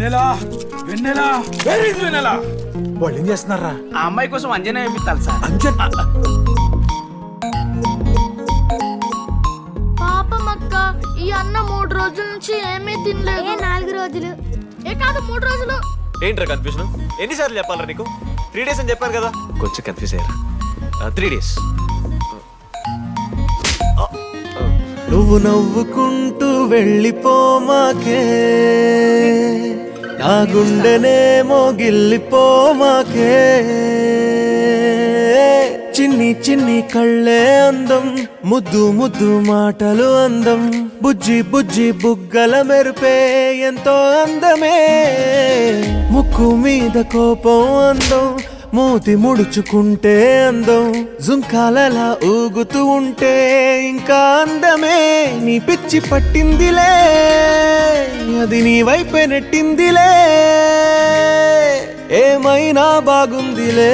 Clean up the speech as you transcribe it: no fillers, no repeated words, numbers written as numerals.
వెన్నెలా వెన్నెలా very వెన్నెలా వాళ్ళు ఏం చేస్తున్నారా? ఆ అమ్మాయి కోసం అంజనా వేపిస్తాను సార్. అంజన్ పాపం అక్క, ఈ అన్న 3 రోజుల నుంచి ఏమీ తినలేదు. 4 రోజులు. కాదు 3 రోజులు. ఏంట్రా కన్ఫ్యూజన్? ఎన్నిసార్లు చెప్పాలరా నీకు? 3 days అని చెప్పారు కదా. కొంచెం కన్ఫ్యూజ్ అయ్యారా? 3 days. నువ్వు నవ్వుకుంటూ వెళ్ళిపోమాకే, నా గుండెనేమో గిల్లిపోమాకే. చిన్ని చిన్ని కళ్ళే అందం, ముద్దు ముద్దు మాటలు అందం, బుజ్జి బుజ్జి బుగ్గల మెరుపే ఎంతో అందమే. ముక్కు మీద కోపం అందం, మూతి ముడుచుకుంటే అందం, జుంకాలలా ఊగుతూ ఉంటే ఇంకా అందమే. నీ పిచ్చి పట్టిందిలే, అది నీ వైపే నెట్టిందిలే. ఏమైనా బాగుందిలే